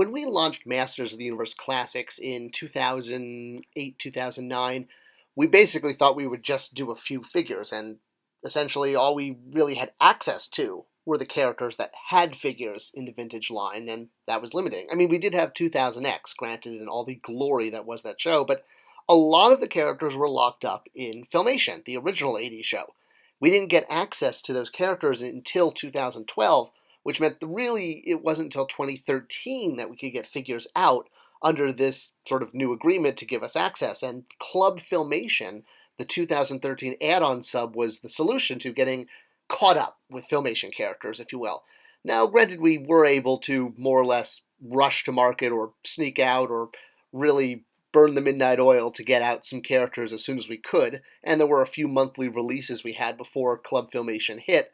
When we launched Masters of the Universe Classics in 2008, 2009, we basically thought we would just do a few figures, and essentially all we really had access to were the characters that had figures in the vintage line, and that was limiting. I mean, we did have 2000X, granted, in all the glory that was that show, but a lot of the characters were locked up in Filmation, the original '80s show. We didn't get access to those characters until 2012, which meant that really it wasn't until 2013 that we could get figures out under this sort of new agreement to give us access. And Club Filmation, the 2013 add-on sub, was the solution to getting caught up with Filmation characters, if you will. Now, granted, we were able to more or less rush to market or sneak out or really burn the midnight oil to get out some characters as soon as we could, and there were a few monthly releases we had before Club Filmation hit,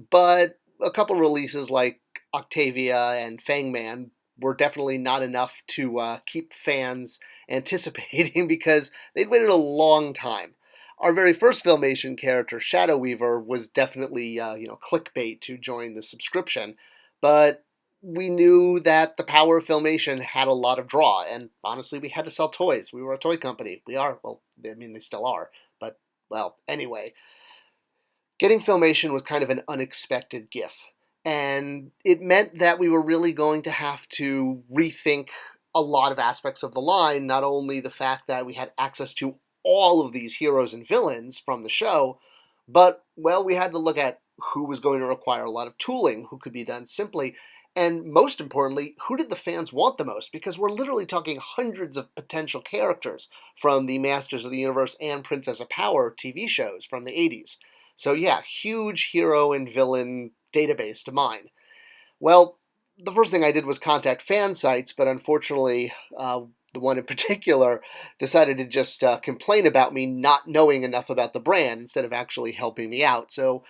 but a couple releases like Octavia and Fangman were definitely not enough to keep fans anticipating because they'd waited a long time. Our very first Filmation character, Shadow Weaver, was definitely clickbait to join the subscription, but we knew that the power of Filmation had a lot of draw, and honestly, we had to sell toys. We were a toy company. We are. Well, I mean, they still are, but, well, anyway. Getting Filmation was kind of an unexpected gift, and it meant that we were really going to have to rethink a lot of aspects of the line, not only the fact that we had access to all of these heroes and villains from the show, but, well, we had to look at who was going to require a lot of tooling, who could be done simply, and most importantly, who did the fans want the most? Because we're literally talking hundreds of potential characters from the Masters of the Universe and Princess of Power TV shows from the '80s. So yeah, huge hero and villain database to mine. Well, the first thing I did was contact fan sites, but unfortunately, the one in particular decided to just complain about me not knowing enough about the brand instead of actually helping me out. So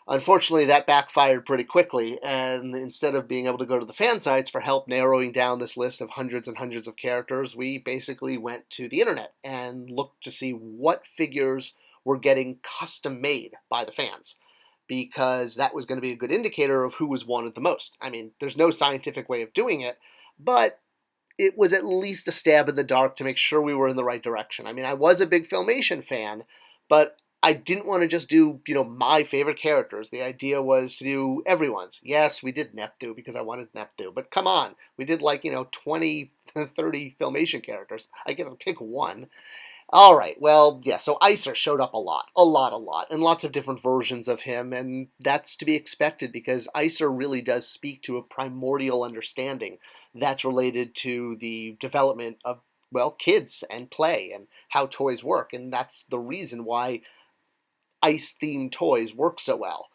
unfortunately, that backfired pretty quickly, and instead of being able to go to the fan sites for help narrowing down this list of hundreds and hundreds of characters, we basically went to the internet and looked to see what figures were getting custom made by the fans, because that was going to be a good indicator of who was wanted the most. I mean, there's no scientific way of doing it, but it was at least a stab in the dark to make sure we were in the right direction. I mean, I was a big Filmation fan, but I didn't want to just do, my favorite characters. The idea was to do everyone's. Yes, we did Neptune because I wanted Neptune, but come on. We did 20, 30 Filmation characters. I get to pick one. All right, well, yeah, so Icer showed up a lot, and lots of different versions of him, and that's to be expected because Icer really does speak to a primordial understanding that's related to the development of, well, kids and play and how toys work, and that's the reason why ice-themed toys work so well.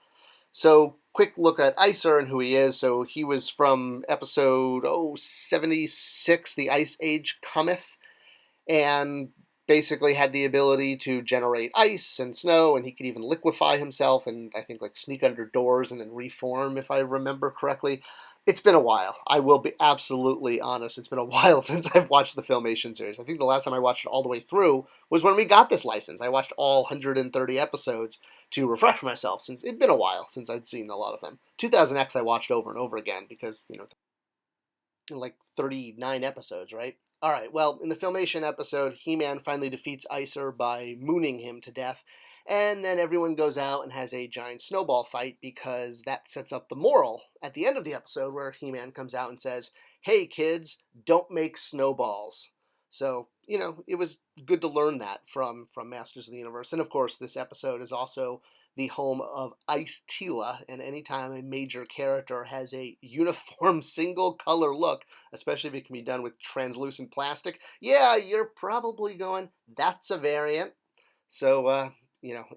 So, quick look at Icer and who he is. So, he was from episode 76, The Ice Age Cometh, and basically had the ability to generate ice and snow, and he could even liquefy himself and I think sneak under doors and then reform, if I remember correctly. It's been a while. I will be absolutely honest. It's been a while since I've watched the Filmation series. I think the last time I watched it all the way through was when we got this license. I watched all 130 episodes to refresh myself, since it'd been a while since I'd seen a lot of them. 2000X I watched over and over again because, 39 episodes, right? All right, well, in the Filmation episode, He-Man finally defeats Icer by mooning him to death, and then everyone goes out and has a giant snowball fight because that sets up the moral at the end of the episode where He-Man comes out and says, "Hey, kids, don't make snowballs." So, it was good to learn that from Masters of the Universe. And, of course, this episode is also the home of Ice Tila, and anytime a major character has a uniform single-color look, especially if it can be done with translucent plastic, yeah, you're probably going, that's a variant. So,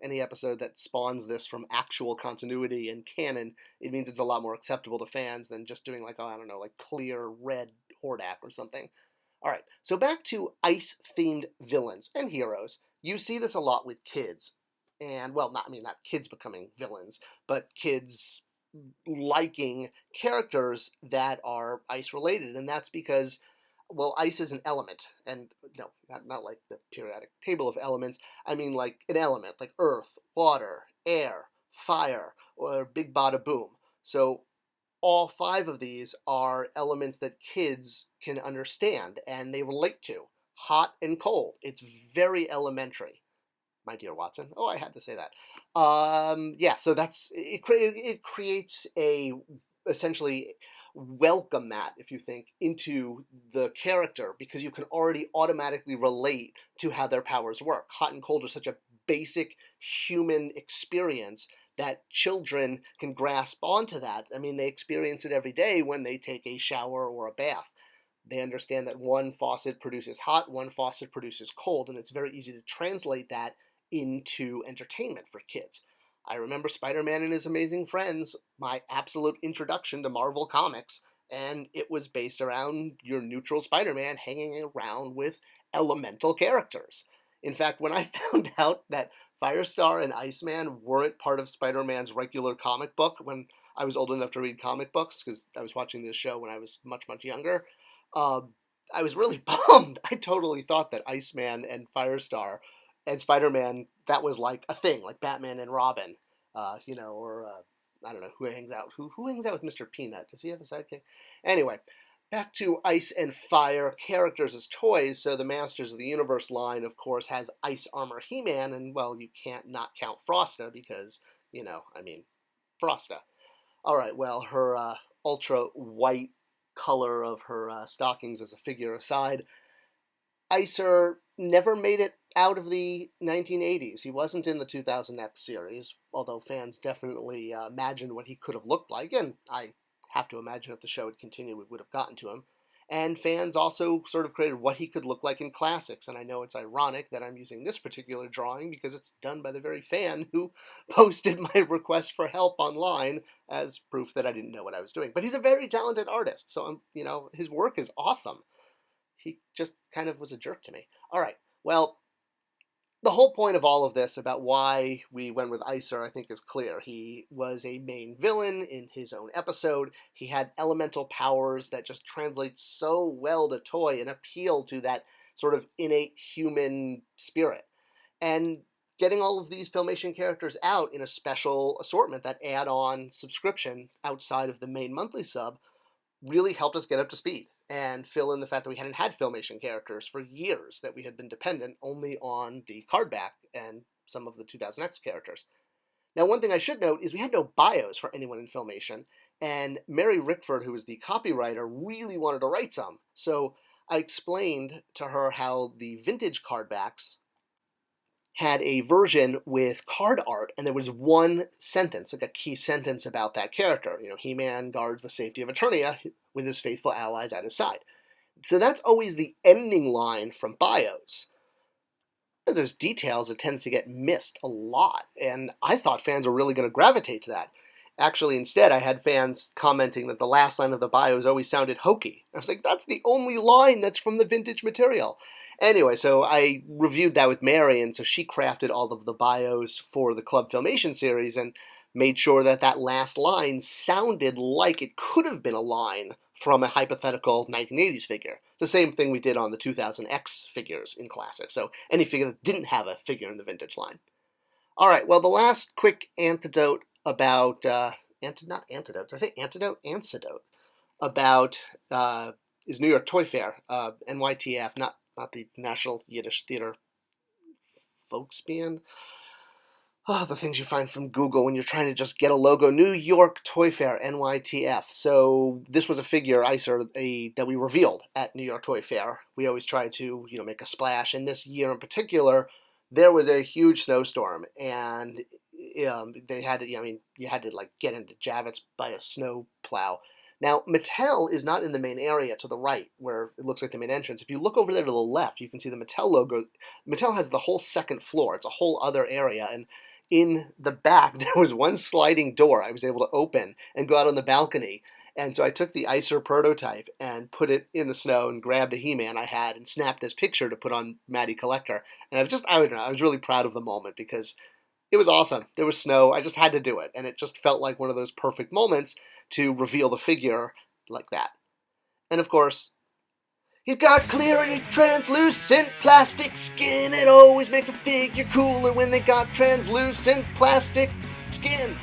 any episode that spawns this from actual continuity and canon, it means it's a lot more acceptable to fans than just doing clear red Hordak or something. All right, so back to ice-themed villains and heroes. You see this a lot with kids. And, well, not kids becoming villains, but kids liking characters that are ice-related. And that's because, well, ice is an element. And, no, not like the periodic table of elements. I mean like an element, like earth, water, air, fire, or big bada boom. So all 5 of these are elements that kids can understand and they relate to. Hot and cold. It's very elementary, my dear Watson. Oh, I had to say that. Yeah, so it creates a essentially welcome mat, if you think, into the character, because you can already automatically relate to how their powers work. Hot and cold are such a basic human experience that children can grasp onto that. I mean, they experience it every day when they take a shower or a bath. They understand that one faucet produces hot, one faucet produces cold, and it's very easy to translate that into entertainment for kids. I remember Spider-Man and His Amazing Friends, my absolute introduction to Marvel Comics, and it was based around your neutral Spider-Man hanging around with elemental characters. In fact, when I found out that Firestar and Iceman weren't part of Spider-Man's regular comic book, when I was old enough to read comic books, because I was watching this show when I was much, much younger, I was really bummed. I totally thought that Iceman and Firestar and Spider-Man, that was like a thing, like Batman and Robin, or I don't know who hangs out. Who hangs out with Mr. Peanut? Does he have a sidekick? Anyway, back to Ice and Fire characters as toys. So the Masters of the Universe line, of course, has Ice Armor He-Man, and well, you can't not count Frosta because, Frosta. All right, well, her ultra white color of her stockings as a figure aside, Icer never made it out of the 1980s. He wasn't in the 2000X series, although fans definitely imagined what he could have looked like, and I have to imagine if the show had continued, we would have gotten to him. And fans also sort of created what he could look like in classics, and I know it's ironic that I'm using this particular drawing because it's done by the very fan who posted my request for help online as proof that I didn't know what I was doing. But he's a very talented artist, so his work is awesome. He just kind of was a jerk to me. All right, well, the whole point of all of this about why we went with Icer, I think, is clear. He was a main villain in his own episode. He had elemental powers that just translate so well to toy and appeal to that sort of innate human spirit. And getting all of these Filmation characters out in a special assortment, that add-on subscription outside of the main monthly sub, really helped us get up to speed and fill in the fact that we hadn't had Filmation characters for years, that we had been dependent only on the card back and some of the 2000X characters. Now, one thing I should note is we had no bios for anyone in Filmation, and Mary Rickford, who was the copywriter, really wanted to write some. So I explained to her how the vintage card backs had a version with card art, and there was one sentence, like a key sentence about that character. He-Man guards the safety of Eternia with his faithful allies at his side. So that's always the ending line from bios. There's details that tends to get missed a lot, and I thought fans were really going to gravitate to that. Actually, instead, I had fans commenting that the last line of the bios always sounded hokey. I was like, that's the only line that's from the vintage material. Anyway, so I reviewed that with Mary, and so she crafted all of the bios for the Club Filmation series and made sure that that last line sounded like it could have been a line from a hypothetical 1980s figure. It's the same thing we did on the 2000X figures in Classic, so any figure that didn't have a figure in the vintage line. All right, well, the last quick antidote about, not antidote, did I say antidote? Antidote. About is New York Toy Fair, NYTF, not the National Yiddish Theater Folksband. Oh, the things you find from Google when you're trying to just get a logo. New York Toy Fair, NYTF. So this was a figure, Icer, that we revealed at New York Toy Fair. We always try to, make a splash. And this year in particular, there was a huge snowstorm, and they had to, you had to get into Javits by a snow plow. Now, Mattel is not in the main area to the right, where it looks like the main entrance. If you look over there to the left, you can see the Mattel logo. Mattel has the whole second floor. It's a whole other area, and in the back, there was one sliding door I was able to open and go out on the balcony. And so I took the Icer prototype and put it in the snow and grabbed a He-Man I had and snapped this picture to put on Maddie Collector. And I was really proud of the moment because it was awesome. There was snow. I just had to do it. And it just felt like one of those perfect moments to reveal the figure like that. And of course, he's got clear and translucent plastic skin. It always makes a figure cooler when they got translucent plastic skin.